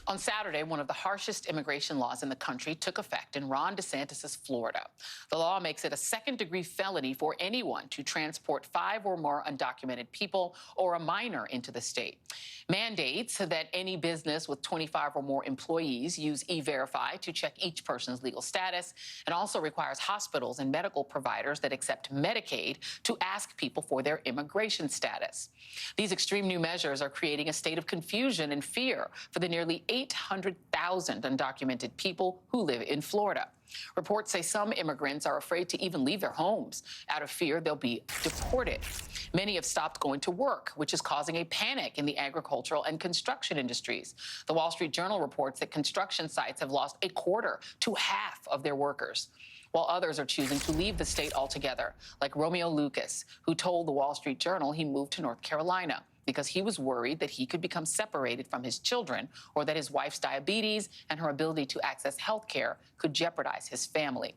On Saturday, one of the harshest immigration laws in the country took effect in Ron DeSantis' Florida. The law makes it a second-degree felony for anyone to transport 5 or more undocumented people or a minor into the state. Mandates that any business with 25 or more employees use E-Verify to check each person's legal status, and also requires hospitals and medical providers that accept Medicaid to ask people for their immigration status. These extreme new measures are creating a state of confusion and fear for the nearly 800,000 undocumented people who live in Florida. Reports say some immigrants are afraid to even leave their homes out of fear they'll be deported. Many have stopped going to work, which is causing a panic in the agricultural and construction industries. The Wall Street Journal reports that construction sites have lost a quarter to half of their workers, while others are choosing to leave the state altogether, like Romeo Lucas, who told the Wall Street Journal he moved to North Carolina because he was worried that he could become separated from his children, or that his wife's diabetes and her ability to access health care could jeopardize his family.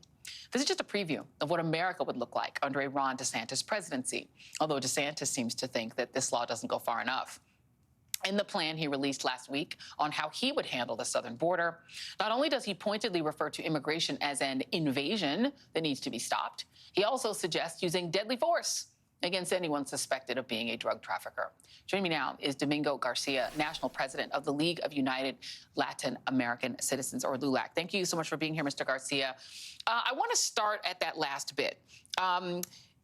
This is just a preview of what America would look like under a Ron DeSantis presidency, although DeSantis seems to think that this law doesn't go far enough. In the plan he released last week on how he would handle the southern border, not only does he pointedly refer to immigration as an invasion that needs to be stopped, he also suggests using deadly force against anyone suspected of being a drug trafficker. Joining me now is Domingo Garcia, National President of the League of United Latin American Citizens, or LULAC. Thank you so much for being here, Mr. Garcia. I want to start at that last bit.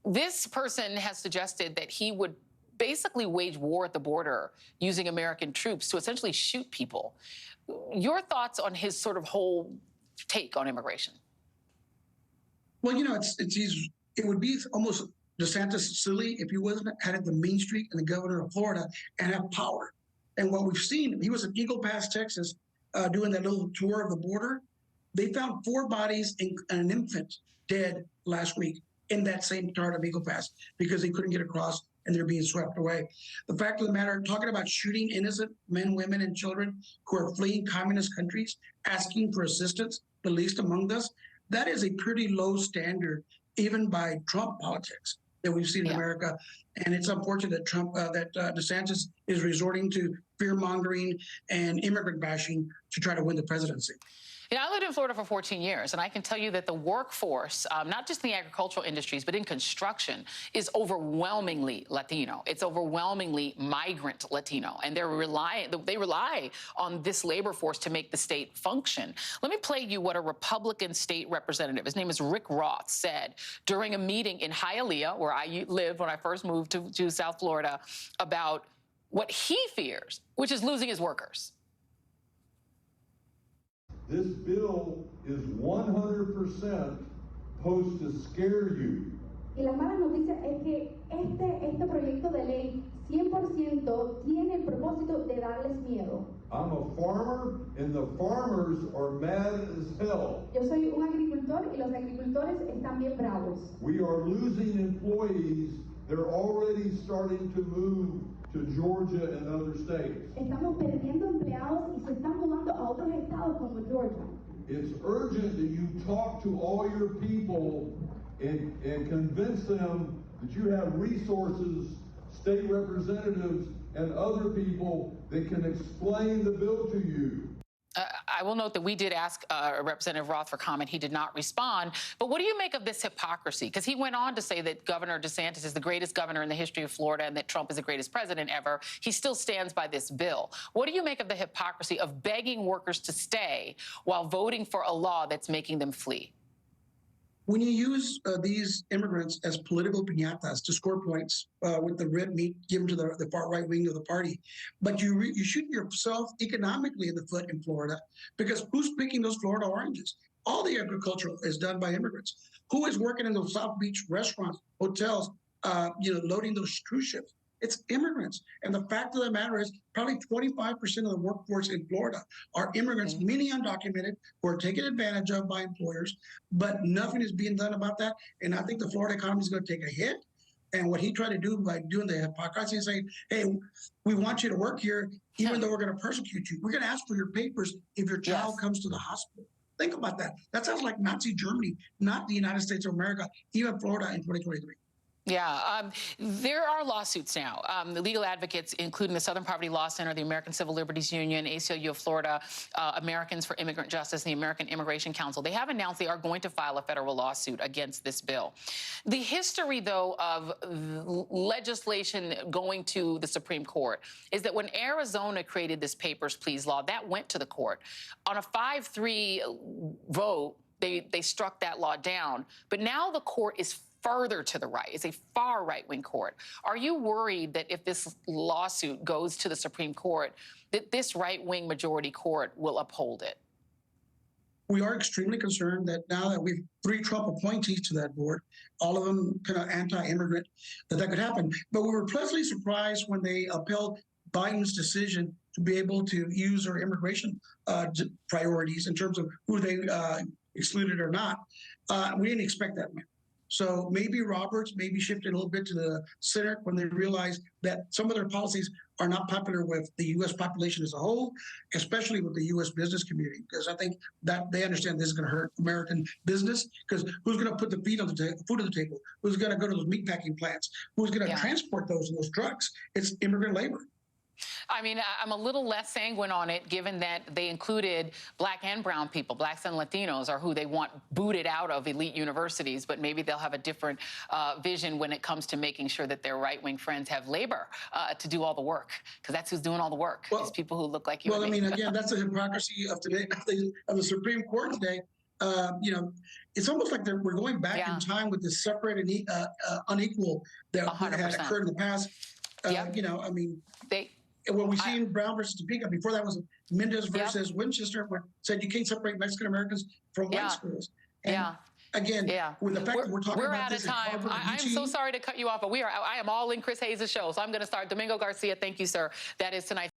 This person has suggested that he would basically wage war at the border using American troops to essentially shoot people. Your thoughts on his sort of whole take on immigration? Well, you know, it would be almost DeSantis silly if he wasn't had the Main Street and the governor of Florida and have power. And what we've seen, he was in Eagle Pass, Texas, doing that little tour of the border. They found 4 bodies and an infant dead last week in that same part of Eagle Pass because they couldn't get across and they're being swept away. The fact of the matter, talking about shooting innocent men, women, and children who are fleeing communist countries, asking for assistance, the least among us, that is a pretty low standard, even by Trump politics that we've seen in America. And it's unfortunate that DeSantis is resorting to fear-mongering and immigrant bashing to try to win the presidency. You know, I lived in Florida for 14 years, and I can tell you that the workforce, not just in the agricultural industries, but in construction, is overwhelmingly Latino. It's overwhelmingly migrant Latino, and they rely on this labor force to make the state function. Let me play you what a Republican state representative, his name is Rick Roth, said during a meeting in Hialeah, where I lived when I first moved to South Florida, about what he fears, which is losing his workers. This bill is 100% supposed to scare you. Y la mala noticia es que este proyecto de ley 100% tiene el propósito de darles miedo. I'm a farmer, and the farmers are mad as hell. Yo soy un agricultor y los agricultores están bien bravos. We are losing employees. They're already starting to move to Georgia and other states. Estamos perdiendo empleados y se están mudando a otros estados como Georgia. It's urgent that you talk to all your people and convince them that you have resources, state representatives, and other people that can explain the bill to you. I will note that we did ask Representative Roth for comment. He did not respond. But what do you make of this hypocrisy? Because he went on to say that Governor DeSantis is the greatest governor in the history of Florida and that Trump is the greatest president ever. He still stands by this bill. What do you make of the hypocrisy of begging workers to stay while voting for a law that's making them flee? When you use these immigrants as political piñatas to score points with the red meat given to the far right wing of the party, but you shoot yourself economically in the foot in Florida, because who's picking those Florida oranges? All the agriculture is done by immigrants. Who is working in those South Beach restaurants, hotels, loading those cruise ships? It's immigrants. And the fact of the matter is probably 25% of the workforce in Florida are immigrants, many undocumented, who are taken advantage of by employers, but nothing is being done about that. And I think the Florida economy is going to take a hit. And what he tried to do by doing the hypocrisy and saying, hey, we want you to work here, even though we're going to persecute you. We're going to ask for your papers if your child comes to the hospital. Think about that. That sounds like Nazi Germany, not the United States of America, even Florida in 2023. Yeah, there are lawsuits now. The legal advocates, including the Southern Poverty Law Center, the American Civil Liberties Union, ACLU of Florida, Americans for Immigrant Justice, and the American Immigration Council, they have announced they are going to file a federal lawsuit against this bill. The history, though, of legislation going to the Supreme Court is that when Arizona created this Papers, Please law, that went to the court. On a 5-3 vote, they struck that law down. But now the court is further to the right. It's a far right-wing court. Are you worried that if this lawsuit goes to the Supreme Court, that this right-wing majority court will uphold it? We are extremely concerned that now that we've 3 Trump appointees to that board, all of them kind of anti-immigrant, that could happen. But we were pleasantly surprised when they upheld Biden's decision to be able to use their immigration priorities in terms of who they excluded or not. We didn't expect that. So maybe Roberts maybe shifted a little bit to the center when they realized that some of their policies are not popular with the U.S. population as a whole, especially with the U.S. business community, because I think that they understand this is going to hurt American business, because who's going to put the food on the table? Who's going to go to those meatpacking plants? Who's going to transport those trucks? It's immigrant labor. I mean, I'm a little less sanguine on it, given that they included Black and brown people. Blacks and Latinos are who they want booted out of elite universities, but maybe they'll have a different vision when it comes to making sure that their right-wing friends have labor to do all the work, because that's who's doing all the work. Well, these people who look like you. Well, I mean, again, that's the hypocrisy of today, of the Supreme Court today. You know, it's almost like we're going back in time with this separate and unequal that 100%. had occurred in the past. You know, I mean, what we see in Brown versus Topeka, before that was Mendez versus Winchester, where said you can't separate Mexican Americans from white schools. And again, with the fact that we're talking about this, we're out of time. I'm so sorry to cut you off, but I am all in Chris Hayes' show, so I'm going to start. Domingo Garcia, thank you, sir. That is tonight.